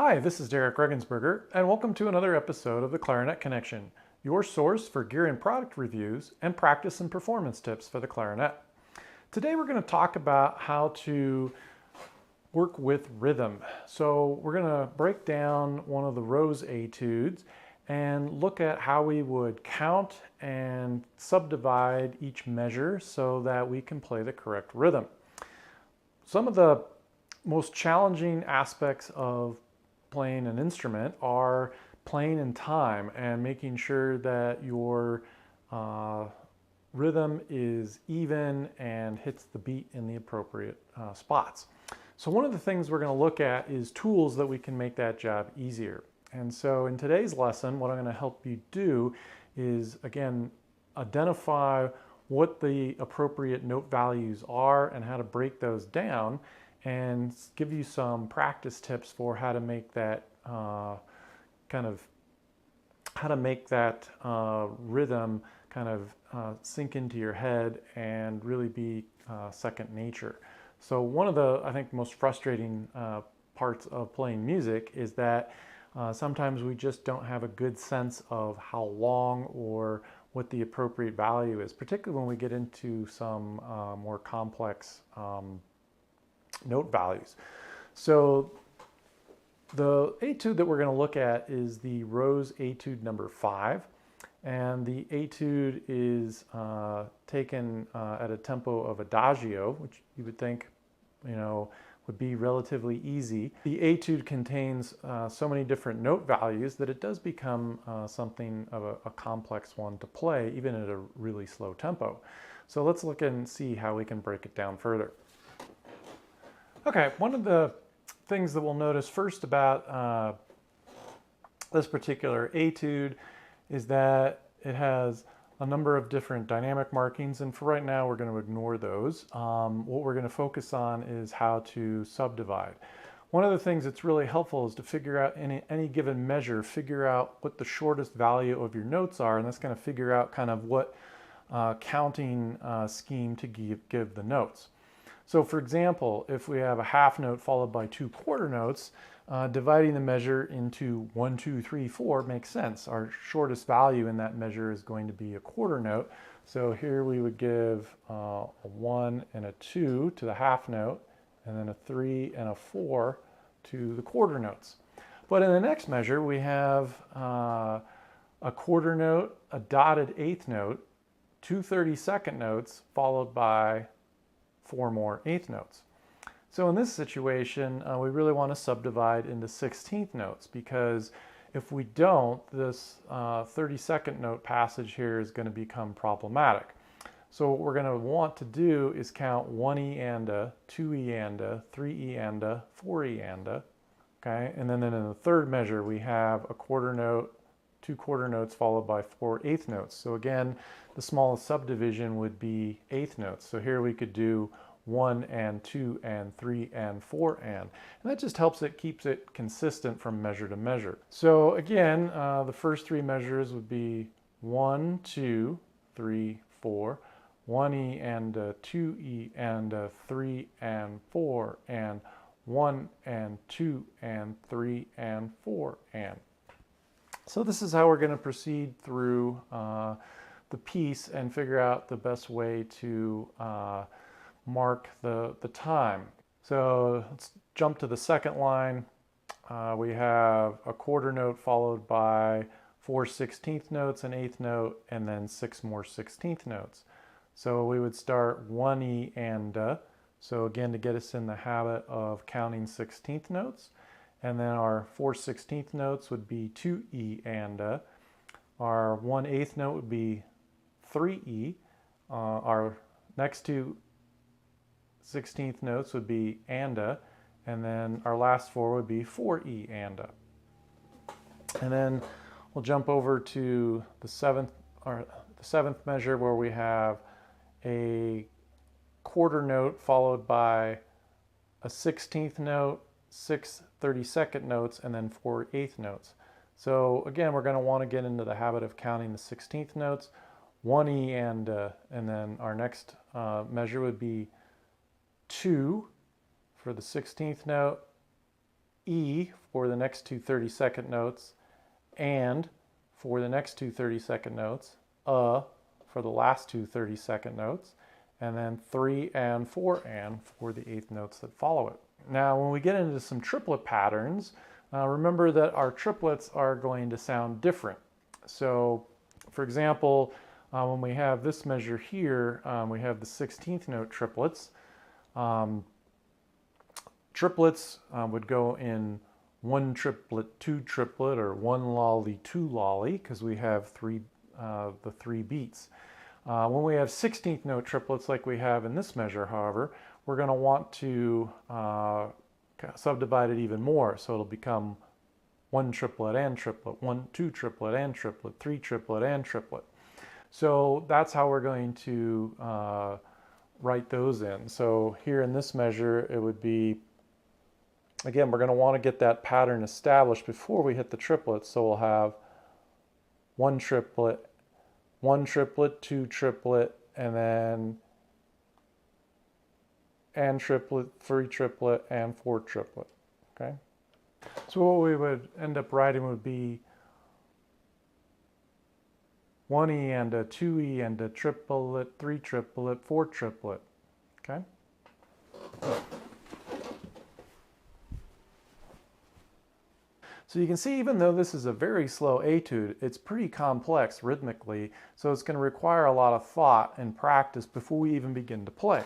Hi, this is Derek Regensberger, and welcome to another episode of the Clarinet Connection, your source for gear and product reviews and practice and performance tips for the clarinet. Today we're going to talk about how to work with rhythm. So we're going to break down one of the Rose Etudes and look at how we would count and subdivide each measure so that we can play the correct rhythm. Some of the most challenging aspects of playing an instrument are playing in time and making sure that your rhythm is even and hits the beat in the appropriate spots. So one of the things we're going to look at is tools that we can make that job easier. And so in today's lesson, what I'm going to help you do is, again, identify what the appropriate note values are and how to break those down, and give you some practice tips for how to make that rhythm kind of sink into your head and really be second nature. So one of the, I think, most frustrating parts of playing music is that sometimes we just don't have a good sense of how long or what the appropriate value is, particularly when we get into some more complex note values. So the etude that we're going to look at is the Rose Etude number 5, and the etude is taken at a tempo of adagio, which you would think, would be relatively easy. The etude contains so many different note values that it does become something of a complex one to play, even at a really slow tempo. So let's look and see how we can break it down further. Okay, one of the things that we'll notice first about this particular etude is that it has a number of different dynamic markings, and for right now we're going to ignore those. What we're going to focus on is how to subdivide. One of the things that's really helpful is to figure out any given measure, figure out what the shortest value of your notes are, and that's going to figure out kind of what counting scheme to give the notes. So for example, if we have a half note followed by 2 quarter notes, dividing the measure into 1, 2, 3, 4 makes sense. Our shortest value in that measure is going to be a quarter note. So here we would give a 1 and a 2 to the half note, and then a 3 and a 4 to the quarter notes. But in the next measure, we have a quarter note, a dotted eighth note, 2 32nd notes, followed by 4 more eighth notes. So in this situation, we really want to subdivide into 16th notes, because if we don't, this 32nd note passage here is going to become problematic. So what we're going to want to do is count 1 E and a, 2 E and a, 3 E and a, 4 E and a, okay? And then in the third measure, we have a quarter note, 2 quarter notes followed by 4 eighth notes. So again, the smallest subdivision would be eighth notes. So here we could do 1 and 2 and 3 and 4 and that just helps it, keeps it consistent from measure to measure. So again, the first 3 measures would be 1, 2, 3, 4, 1 E and a, 2 E and a, 3 and 4 and 1 and 2 and 3 and 4 and. So this is how we're going to proceed through the piece and figure out the best way to mark the time. So let's jump to the second line. We have a quarter note followed by 4 16th notes, an eighth note, and then 6 more 16th notes. So we would start 1 E and a. So again, to get us in the habit of counting 16th notes. And then our 4 16th notes would be 2 E and a. Our 1 eighth note would be 3 E. Our next 2 16th notes would be and a. And then our last 4 would be 4 E and a. And then we'll jump over to the seventh measure, where we have a quarter note followed by a 16th note, 6 32nd notes, and then 4 eighth notes. So again, we're going to want to get into the habit of counting the 16th notes, 1 E and then our next measure would be 2 for the 16th note, E for the next two 30-second notes, and for the next two 30-second notes, for the last two 30-second notes, and then 3 and 4 and for the eighth notes that follow it. Now, when we get into some triplet patterns, remember that our triplets are going to sound different. So, for example, when we have this measure here, we have the 16th note triplets. Triplets would go in 1 triplet, 2 triplet, or 1 lolly, 2 lolly, because we have the 3 beats. When we have 16th note triplets like we have in this measure, however, we're going to want to subdivide it even more. So it'll become 1 triplet and triplet, 1, 2 triplet and triplet, 3 triplet and triplet. So that's how we're going to write those in. So here in this measure, it would be, again, we're going to want to get that pattern established before we hit the triplets. So we'll have 1 triplet, 2 triplet, and then and triplet, 3 triplet, and 4 triplet. Okay. So what we would end up writing would be 1E and a 2E and a triplet, 3 triplet, 4 triplet. Okay. So you can see, even though this is a very slow etude, it's pretty complex rhythmically, so it's going to require a lot of thought and practice before we even begin to play.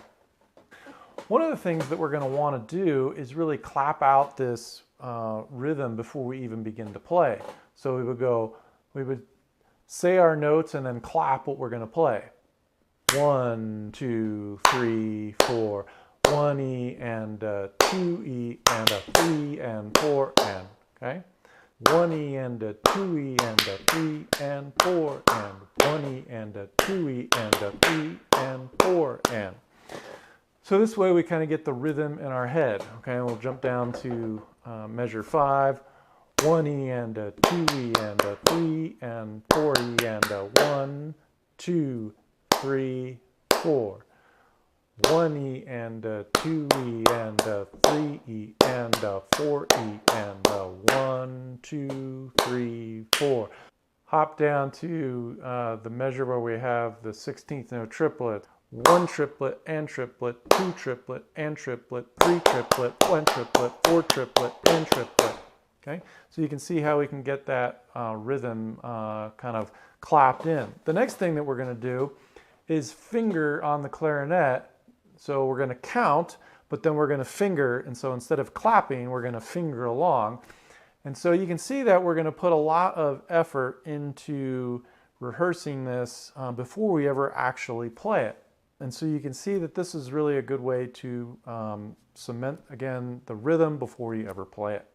One of the things that we're going to want to do is really clap out this rhythm before we even begin to play. So we would say our notes and then clap what we're going to play. 1, 2, 3, 4, 1E and a 2E and a 3 and 4 and, okay? 1E and a 2E and a 3 and 4 and 1E and a 2E and a 3 and 4 and. So this way we kind of get the rhythm in our head. Okay, and we'll jump down to measure 5. 1E and a 2E and a 3 and 4E and a 1, 2, 3, 4. 1E and a 2E and a 3E and a 4E and a 1, 2, 3, 4. Hop down to the measure where we have the 16th note triplet. 1 triplet and triplet, 2 triplet and triplet, 3 triplet, 1 triplet, 4 triplet and triplet. Okay, so you can see how we can get that rhythm kind of clapped in. The next thing that we're going to do is finger on the clarinet. So we're going to count, but then we're going to finger, and so instead of clapping, we're going to finger along. And so you can see that we're going to put a lot of effort into rehearsing this before we ever actually play it. And so you can see that this is really a good way to cement, again, the rhythm before you ever play it.